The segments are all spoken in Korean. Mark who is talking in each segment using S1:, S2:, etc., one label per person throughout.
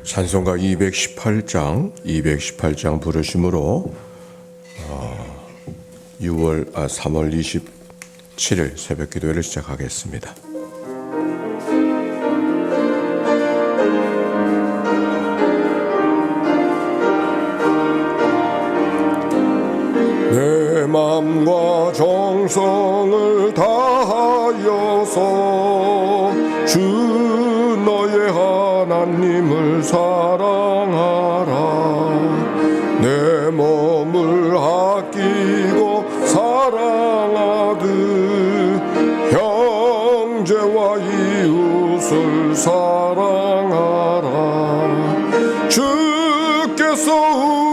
S1: 찬송가 218장 부르심으로 3월 27일 새벽 기도회를 시작하겠습니다. 내 맘과 정성을 다하여서 주 너의 하나님을 사랑하라. 내 몸을 아끼고 사랑하듯 형제와 이웃을 사랑하라. 주께서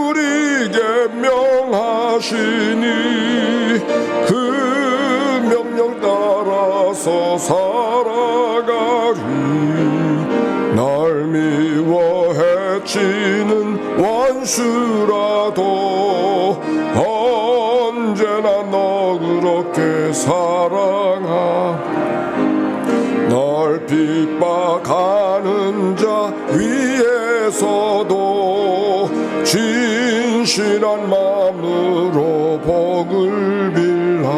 S1: 우리에게 명하시니 그 명령 따라서 살아가리. 날 미워 해치는 원수라도 언제나 너그럽게 사랑하. 날 핍박하는 자 위에서도 진실한 마음으로 복을 빌라.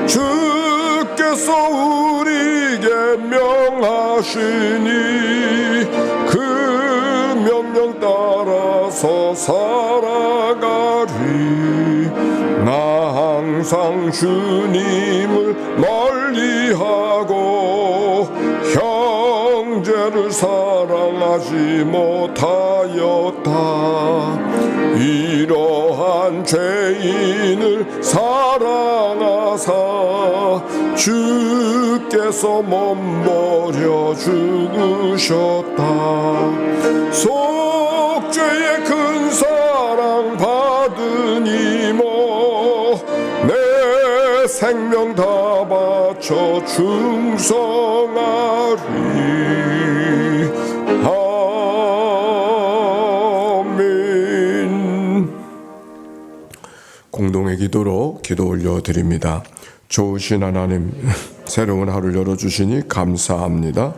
S1: 주께서 우리에게 명하시니 그 명령 따라서 살아가리. 나 항상 주님을 멀리하고 형제를 사랑하지 못하였다. 이러한 죄인을 사랑하사 주께서 몸버려 죽으셨다. 속죄의 큰 사랑 받으니모 내 생명 다 바쳐 충성하리. 아멘. 공동의 기도로 기도 올려드립니다. 좋으신 하나님, 새로운 하루를 열어주시니 감사합니다.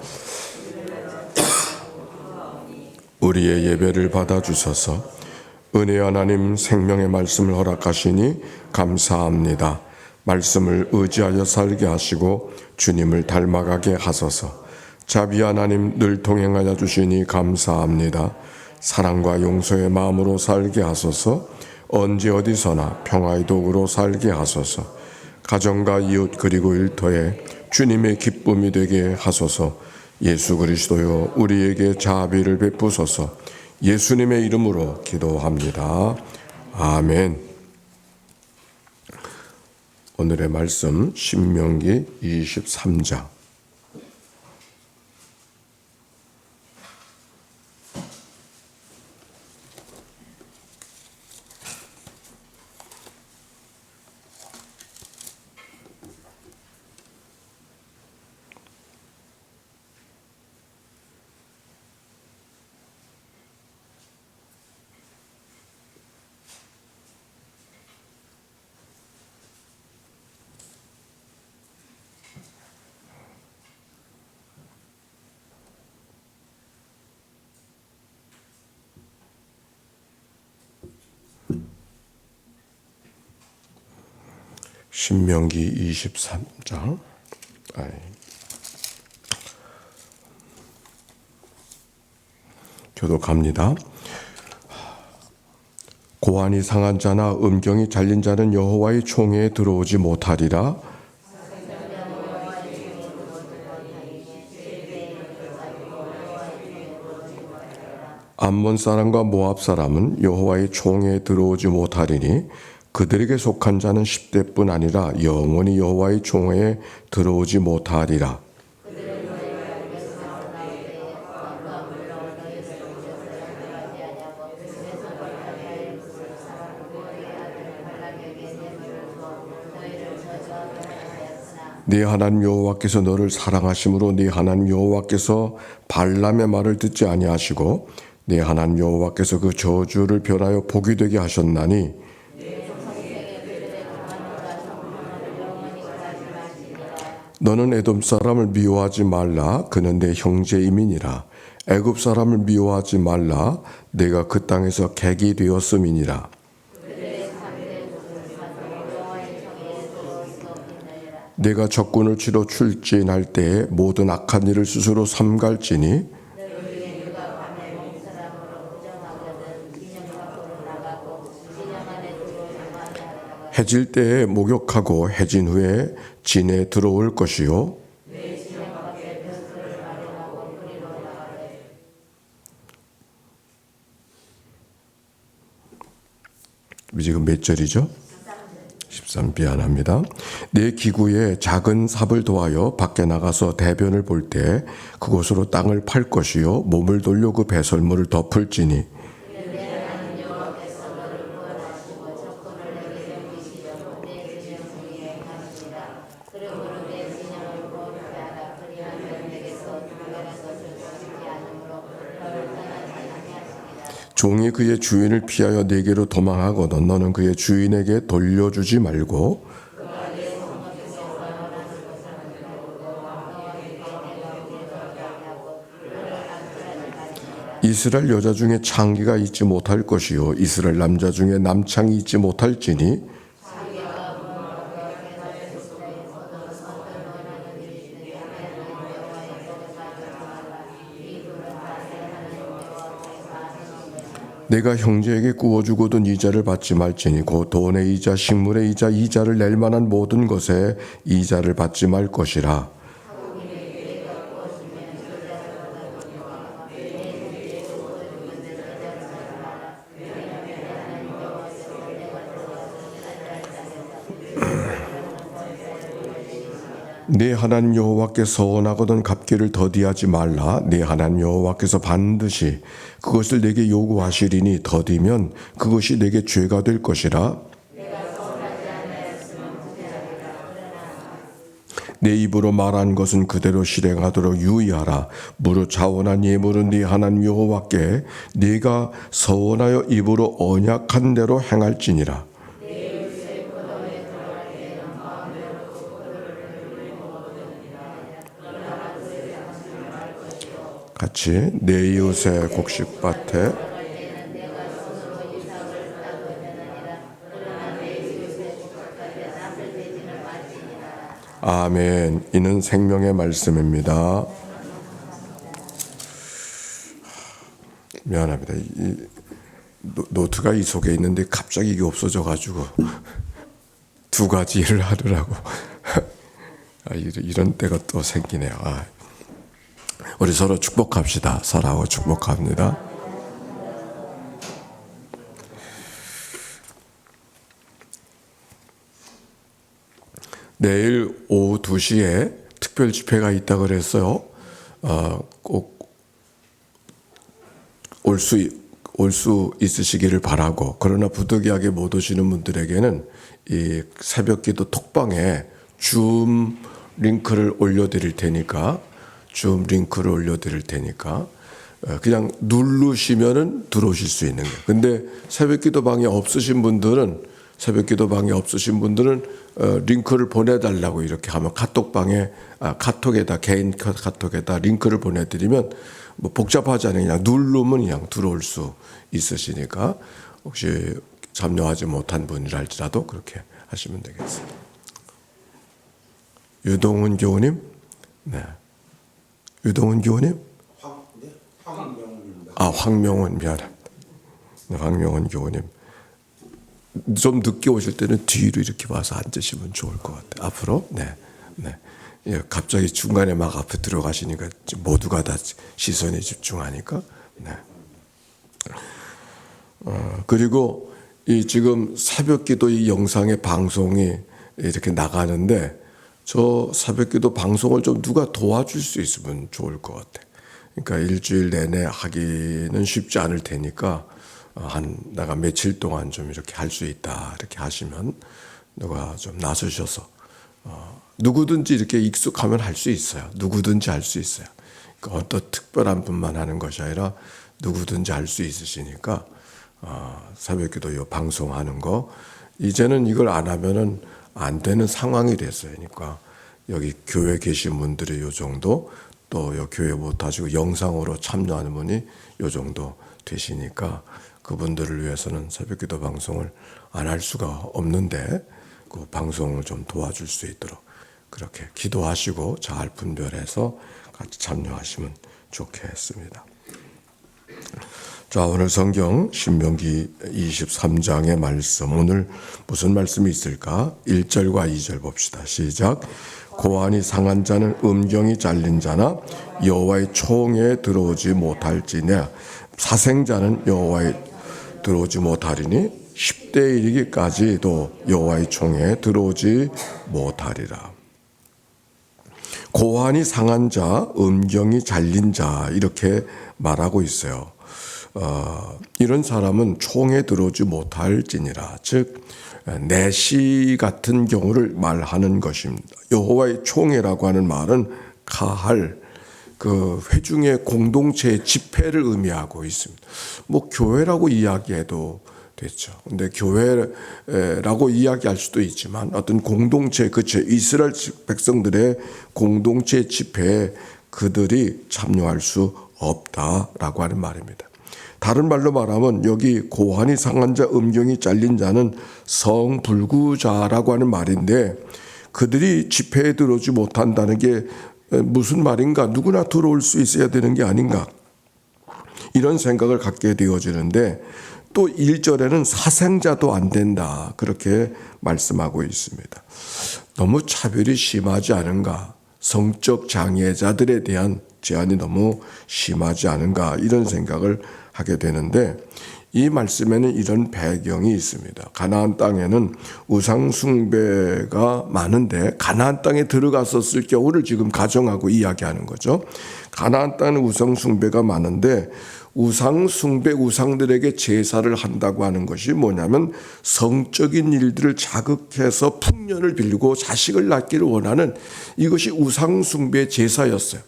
S1: 우리의 예배를 받아주셔서 은혜 하나님 생명의 말씀을 허락하시니 감사합니다. 말씀을 의지하여 살게 하시고 주님을 닮아가게 하소서. 자비 하나님 늘 동행하여 주시니 감사합니다. 사랑과 용서의 마음으로 살게 하소서. 언제 어디서나 평화의 도구로 살게 하소서. 가정과 이웃 그리고 일터에 주님의 기쁨이 되게 하소서. 예수 그리스도여 우리에게 자비를 베푸소서. 예수님의 이름으로 기도합니다. 아멘. 오늘의 말씀 신명기 23장. 신명기 23장. 교독합니다. 고안이 상한 자나 음경이 잘린 자는 여호와의 총회에 들어오지 못하리라. 암몬 사람과 모압 사람은 여호와의 총회에 들어오지 못하리니 그들에게 속한 자는 10대뿐 아니라 영원히 여호와의 총회에 들어오지 못하리라. 네 하나님 여호와께서 너를 사랑하심으로 네 하나님 여호와께서 발람의 말을 듣지 아니하시고 네 하나님 여호와께서 그 저주를 변하여 복이 되게 하셨나니 너는 에돔 사람을 미워하지 말라. 그는 내 형제이민이라. 애굽 사람을 미워하지 말라. 내가 그 땅에서 객이 되었음이니라. 내가 적군을 치러 출진할 때에 모든 악한 일을 스스로 삼갈지니 해질 때에 목욕하고 해진 후에 진에 들어올 것이요. 지금 몇 절이죠? 13, 미안합니다. 내 기구에 작은 삽을 도하여 밖에 나가서 대변을 볼 때 그곳으로 땅을 팔 것이요 몸을 돌려 그 배설물을 덮을지니 종이 그의 주인을 피하여 내게로 도망하거든 너는 그의 주인에게 돌려주지 말고 이스라엘 여자 중에 창기가 있지 못할 것이요 이스라엘 남자 중에 남창이 있지 못할지니 내가 형제에게 구워주고든 이자를 받지 말지니 곧 돈의 이자 식물의 이자 이자를 낼 만한 모든 것에 이자를 받지 말 것이라. 네 하나님 여호와께 서원하거든 갚기를 더디하지 말라. 네 하나님 여호와께서 반드시 그것을 내게 요구하시리니 더디면 그것이 내게 죄가 될 것이라. 내 입으로 말한 것은 그대로 실행하도록 유의하라. 무릇 자원한 예물은 네 하나님 여호와께 네가 서원하여 입으로 언약한 대로 행할지니라. 같이 내 이웃의 곡식밭에 아멘. 이는 생명의 말씀입니다. 미안합니다. 이 노트가 이 속에 있는데 갑자기 이게 없어져가지고 두 가지 일을 하느라고 이런 때가 또 생기네요. 우리 서로 축복합시다. 사랑하고 축복합니다. 내일 오후 2시에 특별 집회가 있다 그랬어요. 꼭 올 수 있으시기를 바라고, 그러나 부득이하게 못 오시는 분들에게는 이 새벽기도 톡방에 줌 링크를 올려드릴 테니까 그냥 누르시면은 들어오실 수 있는 거예요. 근데 새벽기도 방에 없으신 분들은 링크를 보내달라고 이렇게 하면 카톡에다 개인 카톡에다 링크를 보내드리면 뭐 복잡하지 않아요. 그냥 누르면 그냥 들어올 수 있으시니까 혹시 참여하지 못한 분이랄지라도 그렇게 하시면 되겠습니다. 유동훈 교우님, 네. 유동훈 교우님? 황명훈입니다. 황명훈 미안합니다. 네, 황명훈 교우님. 좀 늦게 오실 때는 뒤로 이렇게 와서 앉으시면 좋을 것 같아요. 앞으로, 네. 예, 갑자기 중간에 막 앞에 들어가시니까 모두가 다 시선이 집중하니까, 네. 그리고 이 지금 새벽기도 이 영상의 방송이 이렇게 나가는데 저 새벽기도 방송을 좀 누가 도와줄 수 있으면 좋을 것 같아요. 그러니까 일주일 내내 하기는 쉽지 않을 테니까 내가 며칠 동안 좀 이렇게 할 수 있다 이렇게 하시면 누가 좀 나서셔서 누구든지 이렇게 익숙하면 할 수 있어요. 누구든지 할 수 있어요. 그러니까 어떤 특별한 분만 하는 것이 아니라 누구든지 할 수 있으시니까 새벽기도 이 방송하는 거 이제는 이걸 안 하면은 안 되는 상황이 됐어요. 그러니까 여기 교회 계신 분들이 요 정도 또 교회 못 하시고 영상으로 참여하는 분이 요 정도 되시니까 그분들을 위해서는 새벽기도 방송을 안 할 수가 없는데 그 방송을 좀 도와줄 수 있도록 그렇게 기도하시고 잘 분별해서 같이 참여하시면 좋겠습니다. 자, 오늘 성경 신명기 23장의 말씀, 오늘 무슨 말씀이 있을까? 1절과 2절 봅시다. 시작. 고환이 상한 자는 음경이 잘린 자나 여호와의 총에 들어오지 못할지냐, 사생자는 여호와의 들어오지 못하리니 10대 이르기까지도 여호와의 총에 들어오지 못하리라. 고환이 상한 자, 음경이 잘린 자 이렇게 말하고 있어요. 이런 사람은 총에 들어오지 못할지니라. 즉 내시 같은 경우를 말하는 것입니다. 여호와의 총회라고 하는 말은 카할, 그 회중의 공동체의 집회를 의미하고 있습니다. 뭐 교회라고 이야기해도 됐죠. 근데 교회라고 이야기할 수도 있지만 어떤 공동체, 그쵸, 이스라엘 백성들의 공동체 집회에 그들이 참여할 수 없다라고 하는 말입니다. 다른 말로 말하면 여기 고환이 상한 자, 음경이 잘린 자는 성불구자라고 하는 말인데, 그들이 집회에 들어오지 못한다는 게 무슨 말인가? 누구나 들어올 수 있어야 되는 게 아닌가? 이런 생각을 갖게 되어지는데, 또 1절에는 사생자도 안 된다, 그렇게 말씀하고 있습니다. 너무 차별이 심하지 않은가? 성적 장애자들에 대한 제한이 너무 심하지 않은가? 이런 생각을 하게 되는데, 이 말씀에는 이런 배경이 있습니다. 가나안 땅에는 우상 숭배가 많은데, 가나안 땅에 들어갔었을 경우를 지금 가정하고 이야기하는 거죠. 가나안 땅은 우상 숭배가 많은데, 우상 숭배, 우상들에게 제사를 한다고 하는 것이 뭐냐면 성적인 일들을 자극해서 풍년을 빌고 자식을 낳기를 원하는, 이것이 우상 숭배 제사였어요.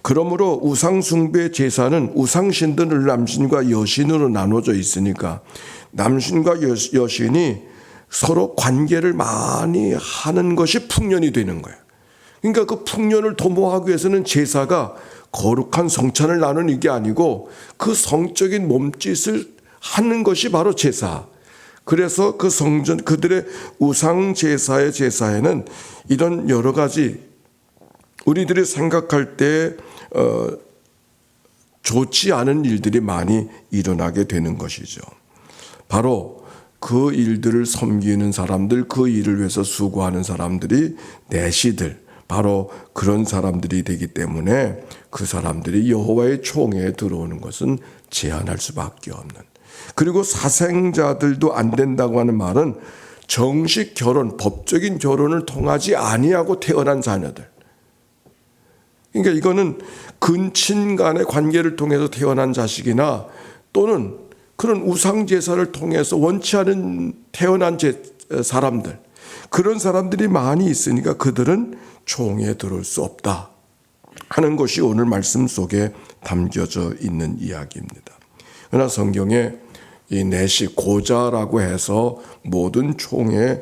S1: 그러므로 우상 숭배 제사는 우상신들은 남신과 여신으로 나눠져 있으니까 남신과 여신이 서로 관계를 많이 하는 것이 풍년이 되는 거예요. 그러니까 그 풍년을 도모하기 위해서는 제사가 거룩한 성찬을 나누는 게 아니고 그 성적인 몸짓을 하는 것이 바로 제사. 그래서 그 성전, 그들의 우상 제사의 제사에는 이런 여러 가지 우리들이 생각할 때 좋지 않은 일들이 많이 일어나게 되는 것이죠. 바로 그 일들을 섬기는 사람들, 그 일을 위해서 수고하는 사람들이 내시들, 바로 그런 사람들이 되기 때문에 그 사람들이 여호와의 총회에 들어오는 것은 제한할 수밖에 없는. 그리고 사생자들도 안 된다고 하는 말은 정식 결혼, 법적인 결혼을 통하지 아니하고 태어난 자녀들. 그러니까 이거는 근친 간의 관계를 통해서 태어난 자식이나 또는 그런 우상 제사를 통해서 원치 않은 태어난 사람들, 그런 사람들이 많이 있으니까 그들은 총회에 들어올 수 없다 하는 것이 오늘 말씀 속에 담겨져 있는 이야기입니다. 그러나 성경에 이 내시 고자라고 해서 모든 총회에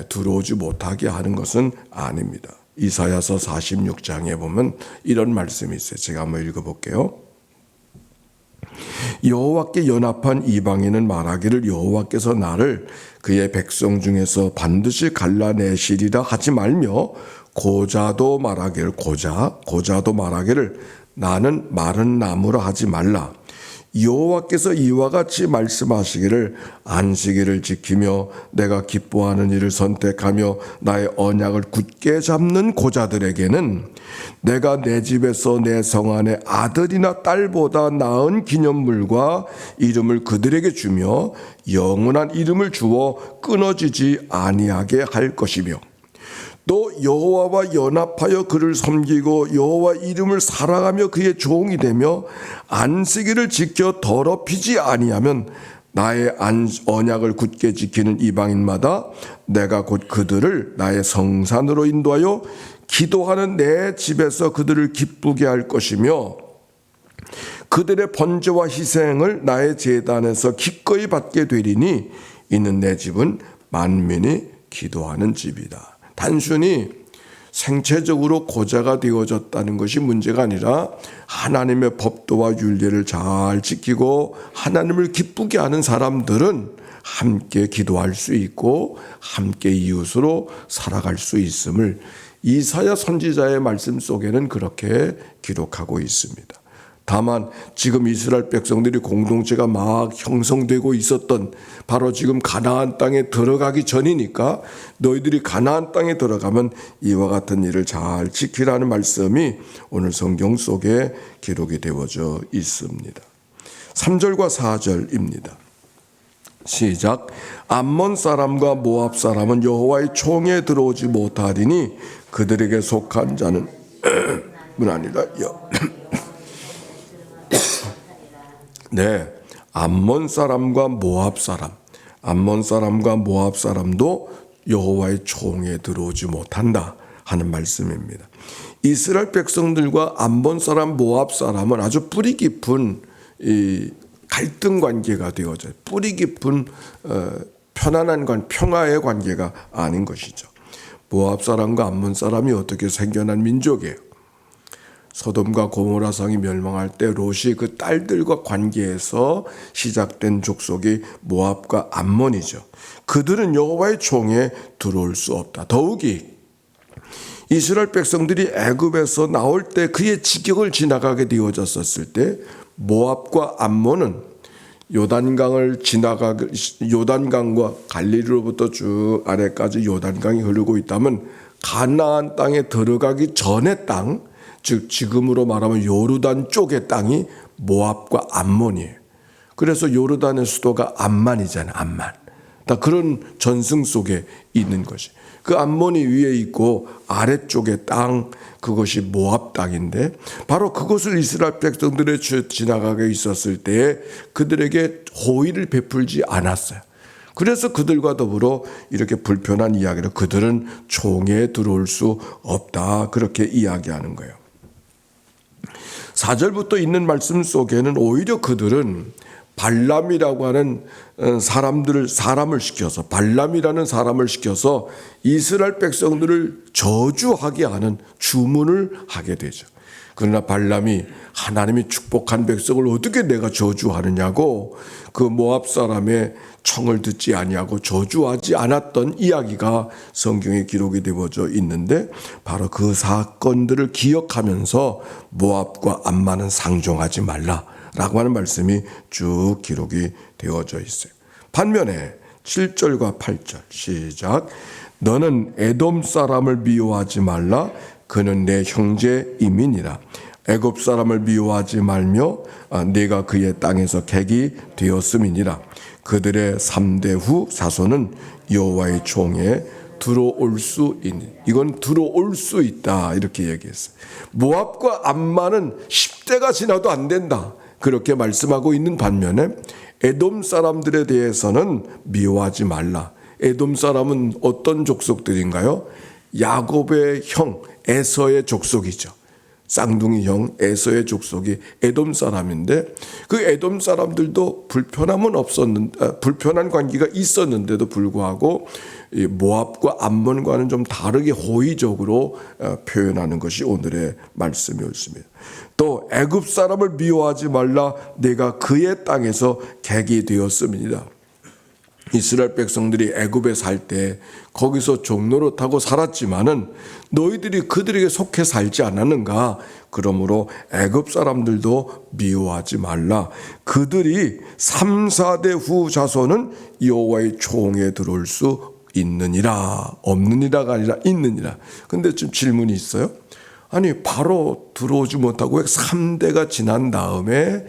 S1: 들어오지 못하게 하는 것은 아닙니다. 이사야서 46장에 보면 이런 말씀이 있어요. 제가 한번 읽어볼게요. 여호와께 연합한 이방인은 말하기를 여호와께서 나를 그의 백성 중에서 반드시 갈라내시리라 하지 말며, 고자도 말하기를, 고자도 말하기를 나는 마른 나무라 하지 말라. 여호와께서 이와 같이 말씀하시기를 안식일을 지키며 내가 기뻐하는 일을 선택하며 나의 언약을 굳게 잡는 고자들에게는 내가 내 집에서 내 성 안에 아들이나 딸보다 나은 기념물과 이름을 그들에게 주며 영원한 이름을 주어 끊어지지 아니하게 할 것이며, 또 여호와와 연합하여 그를 섬기고 여호와 이름을 사랑하며 그의 종이 되며 안식일을 지켜 더럽히지 아니하면 나의 언약을 굳게 지키는 이방인마다 내가 곧 그들을 나의 성산으로 인도하여 기도하는 내 집에서 그들을 기쁘게 할 것이며, 그들의 번제와 희생을 나의 제단에서 기꺼이 받게 되리니 이는 내 집은 만민이 기도하는 집이다. 단순히 생체적으로 고자가 되어졌다는 것이 문제가 아니라 하나님의 법도와 율례를 잘 지키고 하나님을 기쁘게 하는 사람들은 함께 기도할 수 있고 함께 이웃으로 살아갈 수 있음을 이사야 선지자의 말씀 속에는 그렇게 기록하고 있습니다. 다만 지금 이스라엘 백성들이 공동체가 막 형성되고 있었던 바로 지금 가나안 땅에 들어가기 전이니까 너희들이 가나안 땅에 들어가면 이와 같은 일을 잘 지키라는 말씀이 오늘 성경 속에 기록이 되어져 있습니다. 3절과 4절입니다. 시작. 암몬 사람과 모압 사람은 여호와의 총에 들어오지 못하리니 그들에게 속한 자는 문 아니라 네, 암몬 사람과 모압 사람도 여호와의 총에 들어오지 못한다 하는 말씀입니다. 이스라엘 백성들과 암몬 사람, 모압 사람은 아주 뿌리 깊은 이 갈등 관계가 되어져요. 뿌리 깊은 평화의 관계가 아닌 것이죠. 모압 사람과 암몬 사람이 어떻게 생겨난 민족이에요. 소돔과 고모라 성이 멸망할 때 롯이 그 딸들과 관계에서 시작된 족속이 모압과 암몬이죠. 그들은 여호와의 총에 들어올 수 없다. 더욱이 이스라엘 백성들이 애굽에서 나올 때 그의 지경을 지나가게 되어졌었을 때 모압과 암몬은 요단강과 갈릴리로부터 쭉 아래까지 요단강이 흐르고 있다면 가나안 땅에 들어가기 전의 땅, 즉 지금으로 말하면 요르단 쪽의 땅이 모압과 암몬이에요. 그래서 요르단의 수도가 암만이잖아요. 암만. 다 그런 전승 속에 있는 것이. 그 암몬이 위에 있고 아래쪽의 땅, 그것이 모압 땅인데 바로 그것을 이스라엘 백성들이 지나가게 있었을 때에 그들에게 호의를 베풀지 않았어요. 그래서 그들과 더불어 이렇게 불편한 이야기를 그들은 총에 들어올 수 없다 그렇게 이야기하는 거예요. 4절부터 있는 말씀 속에는 오히려 그들은 발람이라고 하는 사람을 시켜서 발람이라는 사람을 시켜서 이스라엘 백성들을 저주하게 하는 주문을 하게 되죠. 그러나 발람이 하나님이 축복한 백성을 어떻게 내가 저주하느냐고 그 모압 사람의 청을 듣지 아니하고 저주하지 않았던 이야기가 성경에 기록이 되어져 있는데 바로 그 사건들을 기억하면서 모압과 암만은 상종하지 말라라고 하는 말씀이 쭉 기록이 되어져 있어요. 반면에 7절과 8절 시작. 너는 에돔 사람을 미워하지 말라. 그는 내 형제 이민이라. 애굽 사람을 미워하지 말며 내가 그의 땅에서 객이 되었음이니라. 그들의 3대 후 자손은 여호와의 총에 들어올 수 있는, 이건 들어올 수 있다 이렇게 얘기했어요. 모압과 암만은 10대가 지나도 안 된다 그렇게 말씀하고 있는 반면에 에돔 사람들에 대해서는 미워하지 말라. 에돔 사람은 어떤 족속들인가요? 야곱의 형 에서의 족속이죠. 쌍둥이 형 에서의 족속이 에돔 사람인데 그 에돔 사람들도 불편한 관계가 있었는데도 불구하고 이 모압과 암몬과는 좀 다르게 호의적으로 표현하는 것이 오늘의 말씀이었습니다. 또 애굽 사람을 미워하지 말라. 내가 그의 땅에서 객이 되었습니다. 이스라엘 백성들이 애굽에 살 때 거기서 종로를 타고 살았지만은 너희들이 그들에게 속해 살지 않았는가? 그러므로 애굽 사람들도 미워하지 말라. 그들이 3, 4대 후 자손은 여호와의 총에 들어올 수 있느니라. 없느니라가 아니라 있느니라. 근데 지금 질문이 있어요. 아니 바로 들어오지 못하고 왜 3대가 지난 다음에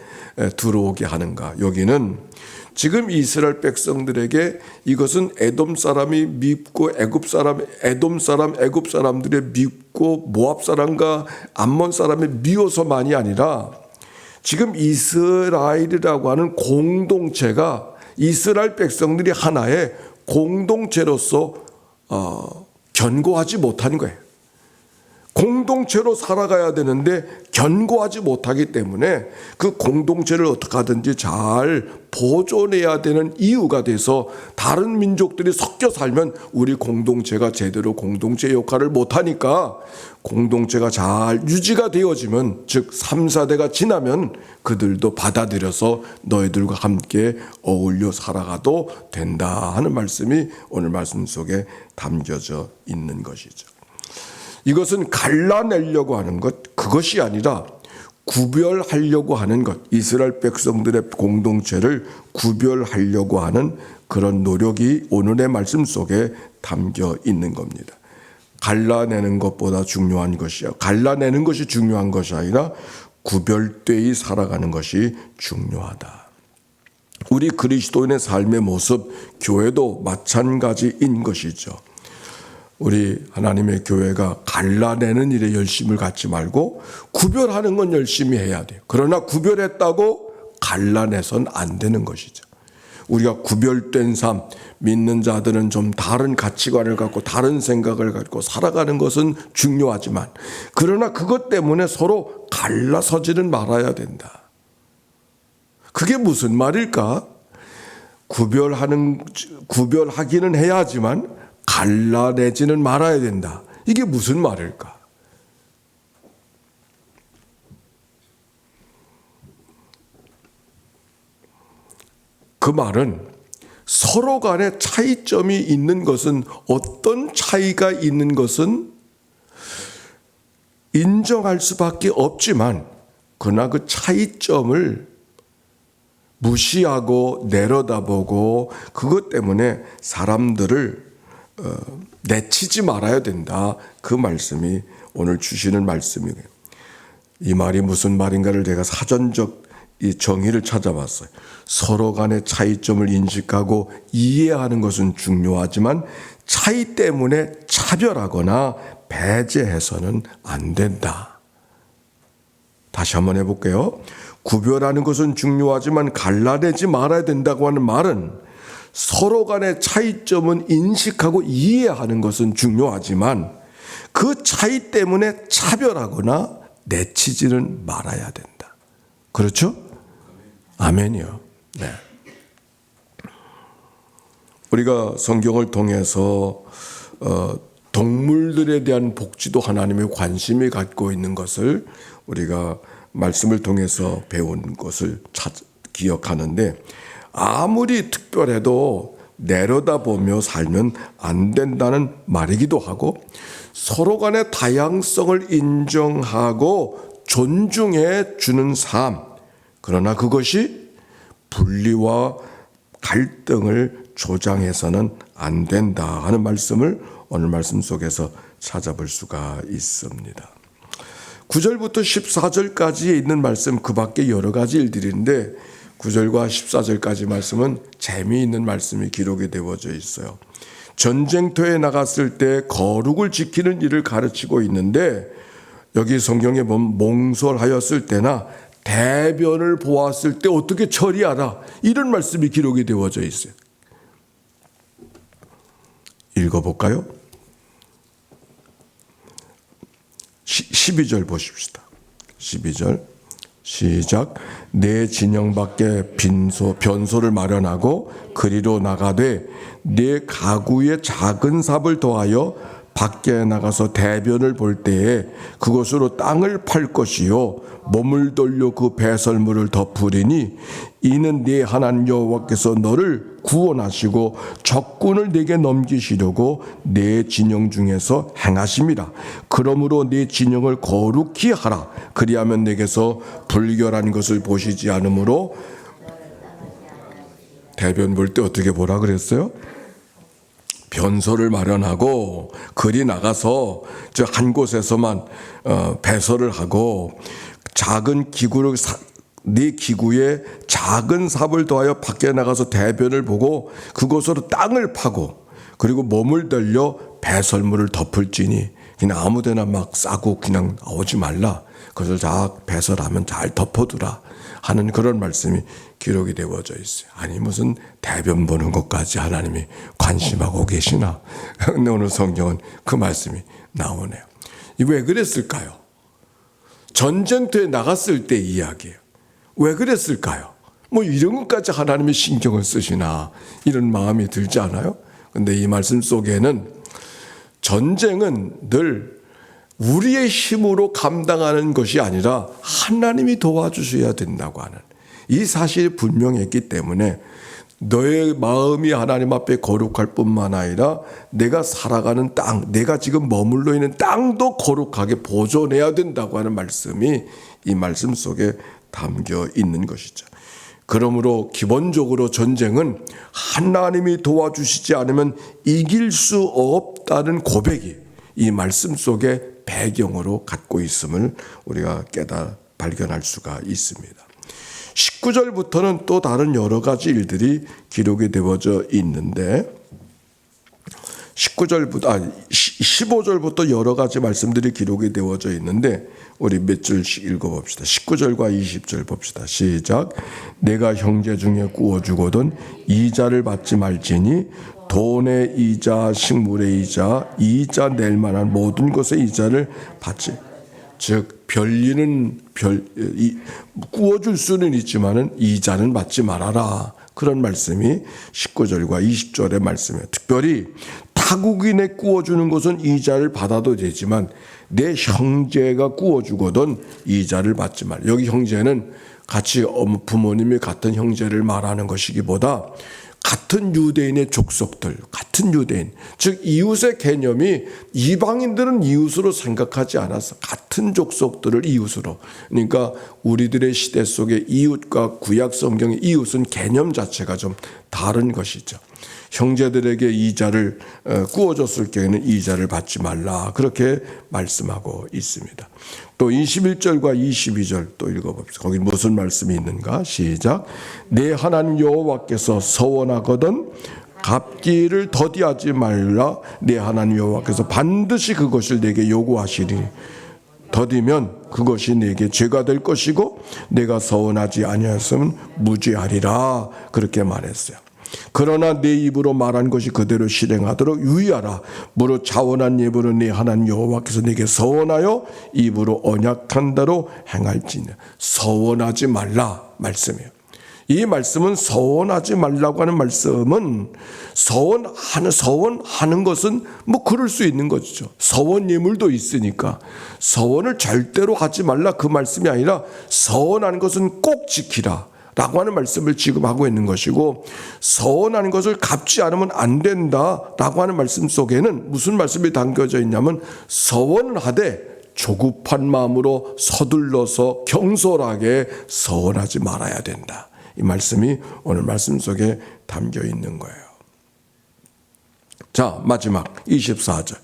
S1: 들어오게 하는가? 여기는 지금 이스라엘 백성들에게 이것은 에돔 사람이 밉고 애굽 사람들의 밉고 모압 사람과 암몬 사람이 미워서만이 아니라 지금 이스라엘이라고 하는 공동체가 이스라엘 백성들이 하나의 공동체로서 견고하지 못한 거예요. 공동체로 살아가야 되는데 견고하지 못하기 때문에 그 공동체를 어떻게 하든지 잘 보존해야 되는 이유가 돼서 다른 민족들이 섞여 살면 우리 공동체가 제대로 공동체 역할을 못하니까 공동체가 잘 유지가 되어지면, 즉 3, 4대가 지나면 그들도 받아들여서 너희들과 함께 어울려 살아가도 된다 하는 말씀이 오늘 말씀 속에 담겨져 있는 것이죠. 이것은 갈라내려고 하는 것, 그것이 아니라 구별하려고 하는 것, 이스라엘 백성들의 공동체를 구별하려고 하는 그런 노력이 오늘의 말씀 속에 담겨 있는 겁니다. 갈라내는 것보다 중요한 것이요, 갈라내는 것이 중요한 것이 아니라 구별되이 살아가는 것이 중요하다. 우리 그리스도인의 삶의 모습, 교회도 마찬가지인 것이죠. 우리 하나님의 교회가 갈라내는 일에 열심을 갖지 말고 구별하는 건 열심히 해야 돼요. 그러나 구별했다고 갈라내선 안 되는 것이죠. 우리가 구별된 삶, 믿는 자들은 좀 다른 가치관을 갖고 다른 생각을 갖고 살아가는 것은 중요하지만, 그러나 그것 때문에 서로 갈라서지는 말아야 된다. 그게 무슨 말일까? 구별하기는 해야 하지만 갈라내지는 말아야 된다. 이게 무슨 말일까? 그 말은 서로 간에 차이점이 있는 것은, 어떤 차이가 있는 것은 인정할 수밖에 없지만, 그러나 그 차이점을 무시하고 내려다보고 그것 때문에 사람들을 내치지 말아야 된다. 그 말씀이 오늘 주시는 말씀이에요. 이 말이 무슨 말인가를 제가 사전적 이 정의를 찾아봤어요. 서로 간의 차이점을 인식하고 이해하는 것은 중요하지만 차이 때문에 차별하거나 배제해서는 안 된다. 다시 한번 해볼게요. 구별하는 것은 중요하지만 갈라내지 말아야 된다고 하는 말은, 서로 간의 차이점은 인식하고 이해하는 것은 중요하지만 그 차이 때문에 차별하거나 내치지는 말아야 된다. 그렇죠? 아멘이요. 네. 우리가 성경을 통해서 동물들에 대한 복지도 하나님의 관심이 갖고 있는 것을 우리가 말씀을 통해서 배운 것을 기억하는데, 아무리 특별해도 내려다보며 살면 안 된다는 말이기도 하고, 서로 간의 다양성을 인정하고 존중해 주는 삶, 그러나 그것이 분리와 갈등을 조장해서는 안 된다 하는 말씀을 오늘 말씀 속에서 찾아볼 수가 있습니다. 9절부터 14절까지에 있는 말씀, 그 밖에 여러 가지 일들인데 9절과 14절까지 말씀은 재미있는 말씀이 기록이 되어져 있어요. 전쟁터에 나갔을 때 거룩을 지키는 일을 가르치고 있는데, 여기 성경에 보면 몽설하였을 때나 대변을 보았을 때 어떻게 처리하라, 이런 말씀이 기록이 되어져 있어요. 읽어볼까요? 12절 보십시다. 12절 시작. 내 진영 밖에 변소를 마련하고 그리로 나가되 내 가구에 작은 삽을 더하여 밖에 나가서 대변을 볼 때에 그것으로 땅을 팔 것이요 몸을 돌려 그 배설물을 덮으리니 이는 네 하나님 여호와께서 너를 구원하시고 적군을 네게 넘기시려고 네 진영 중에서 행하심이라. 그러므로 네 진영을 거룩히 하라. 그리하면 네게서 불결한 것을 보시지 않으므로. 대변 볼 때 어떻게 보라 그랬어요? 변소를 마련하고 그리 나가서 저 한 곳에서만 배설을 하고, 작은 기구를 네 기구에 작은 삽을 더하여 밖에 나가서 대변을 보고 그곳으로 땅을 파고 그리고 몸을 들려 배설물을 덮을지니, 그냥 아무데나 막 싸고 그냥 나오지 말라. 그것을 다 배설하면 잘 덮어두라 하는 그런 말씀이 기록이 되어져 있어요. 아니 무슨 대변 보는 것까지 하나님이 관심하고 계시나? 근데 오늘 성경은 그 말씀이 나오네요. 왜 그랬을까요? 전쟁터에 나갔을 때 이야기예요. 왜 그랬을까요? 뭐 이런 것까지 하나님이 신경을 쓰시나 이런 마음이 들지 않아요? 근데 이 말씀 속에는 전쟁은 늘 우리의 힘으로 감당하는 것이 아니라 하나님이 도와주셔야 된다고 하는 이 사실이 분명했기 때문에 너의 마음이 하나님 앞에 거룩할 뿐만 아니라 내가 살아가는 땅, 내가 지금 머물러 있는 땅도 거룩하게 보존해야 된다고 하는 말씀이 이 말씀 속에 담겨 있는 것이죠. 그러므로 기본적으로 전쟁은 하나님이 도와주시지 않으면 이길 수 없다는 고백이 이 말씀 속에 배경으로 갖고 있음을 우리가 발견할 수가 있습니다. 19절부터는 또 다른 여러 가지 일들이 기록이 되어져 있는데 15절부터 여러 가지 말씀들이 기록이 되어져 있는데 우리 몇 줄씩 읽어봅시다. 19절과 20절 봅시다. 시작. 내가 형제 중에 구워주거든 이자를 받지 말지니 돈의 이자, 식물의 이자, 이자 낼 만한 모든 것의 이자를 받지. 즉 구워줄 수는 있지만은 이자는 받지 말아라. 그런 말씀이 19절과 20절의 말씀이에요. 특별히 타국인에 구워주는 것은 이자를 받아도 되지만 내 형제가 구워주거든 이자를 받지 말. 여기 형제는 같이 부모님이 같은 형제를 말하는 것이기보다 같은 유대인의 족속들, 같은 유대인, 즉 이웃의 개념이 이방인들은 이웃으로 생각하지 않아서 같은 족속들을 이웃으로. 그러니까 우리들의 시대 속에 이웃과 구약 성경의 이웃은 개념 자체가 좀 다른 것이죠. 형제들에게 이자를 구워줬을 경우에는 이자를 받지 말라, 그렇게 말씀하고 있습니다. 또 21절과 22절 또 읽어봅시다. 거기 무슨 말씀이 있는가? 시작. 내 하나님 여호와께서 서원하거든 갚기를 더디하지 말라. 내 하나님 여호와께서 반드시 그것을 내게 요구하시리니 더디면 그것이 내게 죄가 될 것이고 내가 서원하지 아니하였으면 무죄하리라, 그렇게 말했어요. 그러나 내 입으로 말한 것이 그대로 실행하도록 유의하라. 무릇 자원한 입으로 네 하나님 여호와께서 내게 서원하여 입으로 언약한 대로 행할지니. 서원하지 말라 말씀이에요. 이 말씀은 서원하지 말라고 하는 말씀은 서원하는 것은 뭐 그럴 수 있는 거죠. 서원 예물도 있으니까 서원을 절대로 하지 말라 그 말씀이 아니라 서원하는 것은 꼭 지키라 라고 하는 말씀을 지금 하고 있는 것이고, 서원하는 것을 갚지 않으면 안 된다라고 하는 말씀 속에는 무슨 말씀이 담겨져 있냐면 서원을 하되 조급한 마음으로 서둘러서 경솔하게 서원하지 말아야 된다. 이 말씀이 오늘 말씀 속에 담겨 있는 거예요. 자, 마지막 24절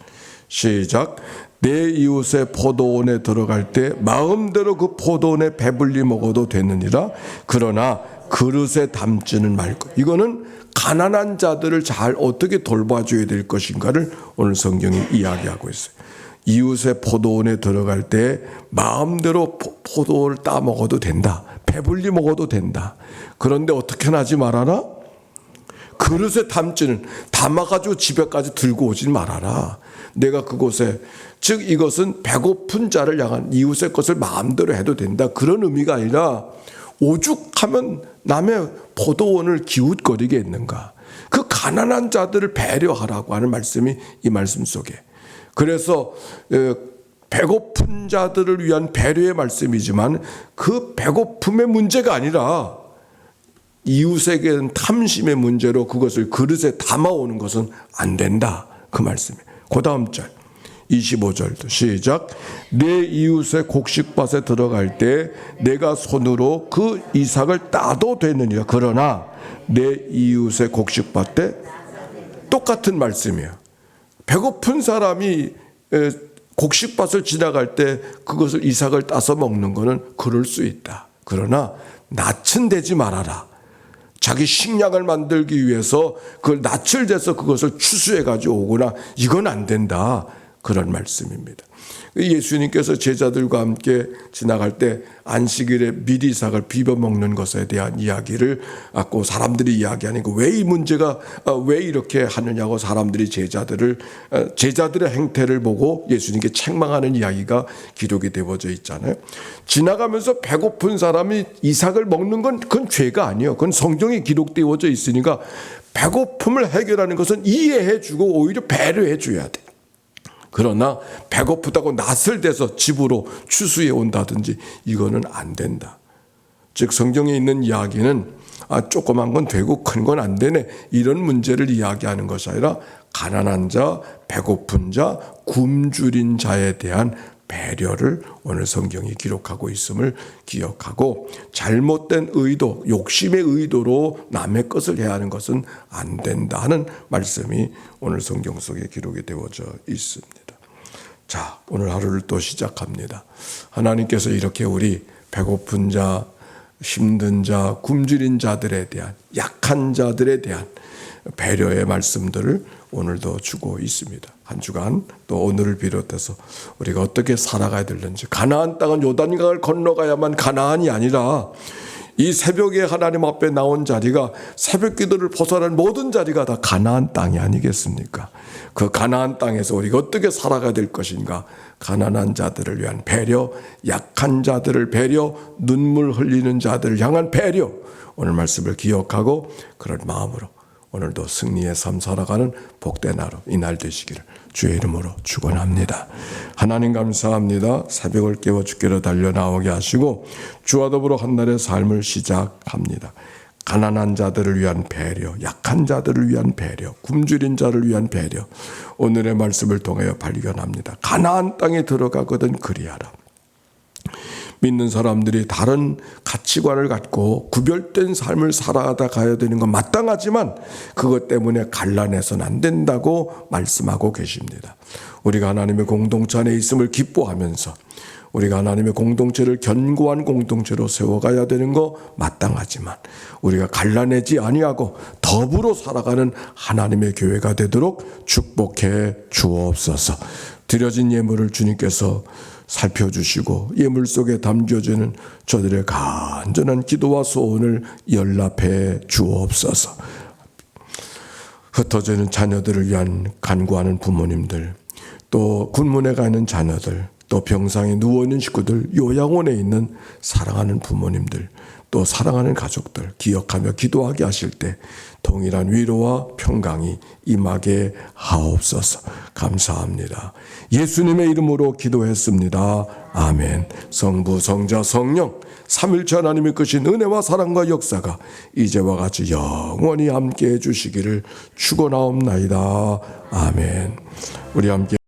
S1: 시작. 내 이웃의 포도원에 들어갈 때 마음대로 그 포도원에 배불리 먹어도 되느니라. 그러나 그릇에 담지는 말고. 이거는 가난한 자들을 잘 어떻게 돌봐줘야 될 것인가를 오늘 성경이 이야기하고 있어요. 이웃의 포도원에 들어갈 때 마음대로 포도를 따 먹어도 된다. 배불리 먹어도 된다. 그런데 어떻게 하지 말아라? 그릇에 담아가지고 집에까지 들고 오지 말아라. 내가 그곳에, 즉 이것은 배고픈 자를 향한 이웃의 것을 마음대로 해도 된다, 그런 의미가 아니라 오죽하면 남의 포도원을 기웃거리게 했는가, 그 가난한 자들을 배려하라고 하는 말씀이 이 말씀 속에. 그래서 배고픈 자들을 위한 배려의 말씀이지만 그 배고픔의 문제가 아니라 이웃에게는 탐심의 문제로 그것을 그릇에 담아오는 것은 안 된다, 그 말씀이에요. 그 다음 절 25절도 시작. 내 이웃의 곡식밭에 들어갈 때 내가 손으로 그 이삭을 따도 되느니라. 그러나 내 이웃의 곡식밭에, 똑같은 말씀이에요. 배고픈 사람이 곡식밭을 지나갈 때 그것을 이삭을 따서 먹는 것은 그럴 수 있다. 그러나 낯은 대지 말아라. 자기 식량을 만들기 위해서 그걸 낯을 대서 그것을 추수해 가지고 오거나, 이건 안 된다. 그런 말씀입니다. 예수님께서 제자들과 함께 지나갈 때 안식일에 미리삭을 비벼 먹는 것에 대한 이야기를 갖고 사람들이 이야기하니까 왜 이 문제가 왜 이렇게 하느냐고 사람들이 제자들의 행태를 보고 예수님께 책망하는 이야기가 기록이 되어져 있잖아요. 지나가면서 배고픈 사람이 이삭을 먹는 건 그건 죄가 아니에요. 그건 성경에 기록되어져 있으니까 배고픔을 해결하는 것은 이해해주고 오히려 배려해줘야 돼. 그러나 배고프다고 낯을 대서 집으로 추수해 온다든지 이거는 안 된다. 즉 성경에 있는 이야기는 조그만 건 되고 큰 건 안 되네 이런 문제를 이야기하는 것이 아니라 가난한 자, 배고픈 자, 굶주린 자에 대한 배려를 오늘 성경이 기록하고 있음을 기억하고 잘못된 의도, 욕심의 의도로 남의 것을 해야 하는 것은 안 된다 하는 말씀이 오늘 성경 속에 기록이 되어져 있습니다. 자, 오늘 하루를 또 시작합니다. 하나님께서 이렇게 우리 배고픈 자, 힘든 자, 굶주린 자들에 대한, 약한 자들에 대한 배려의 말씀들을 오늘도 주고 있습니다. 한 주간 또 오늘을 비롯해서 우리가 어떻게 살아가야 되는지, 가나안 땅은 요단강을 건너가야만 가나안이 아니라 이 새벽에 하나님 앞에 나온 자리가 새벽 기도를 벗어난 모든 자리가 다 가나안 땅이 아니겠습니까? 그 가나안 땅에서 우리가 어떻게 살아가야 될 것인가? 가난한 자들을 위한 배려, 약한 자들을 배려, 눈물 흘리는 자들을 향한 배려, 오늘 말씀을 기억하고 그런 마음으로 오늘도 승리의 삶 살아가는 복된 하루 이날 되시기를 주의 이름으로 축원합니다. 하나님 감사합니다. 새벽을 깨워 주께로 달려나오게 하시고 주와 더불어 한날의 삶을 시작합니다. 가난한 자들을 위한 배려, 약한 자들을 위한 배려, 굶주린 자를 위한 배려, 오늘의 말씀을 통하여 발견합니다. 가나안 땅에 들어가거든 그리하라. 믿는 사람들이 다른 가치관을 갖고 구별된 삶을 살아가다 가야 되는 건 마땅하지만 그것 때문에 갈라내서는 안 된다고 말씀하고 계십니다. 우리가 하나님의 공동체 안에 있음을 기뻐하면서 우리가 하나님의 공동체를 견고한 공동체로 세워가야 되는 거 마땅하지만 우리가 갈라내지 아니하고 더불어 살아가는 하나님의 교회가 되도록 축복해 주옵소서. 드려진 예물을 주님께서 살펴주시고 예물 속에 담겨지는 저들의 간절한 기도와 소원을 연락해 주옵소서. 흩어지는 자녀들을 위한 간구하는 부모님들, 또 군문에 가 있는 자녀들, 또 병상에 누워있는 식구들, 요양원에 있는 사랑하는 부모님들, 또 사랑하는 가족들 기억하며 기도하게 하실 때 동일한 위로와 평강이 임하게 하옵소서. 감사합니다. 예수님의 이름으로 기도했습니다. 아멘. 성부, 성자, 성령 삼일체 하나님의 크신 은혜와 사랑과 역사가 이제와 같이 영원히 함께해 주시기를 축원하옵나이다. 아멘. 우리 함께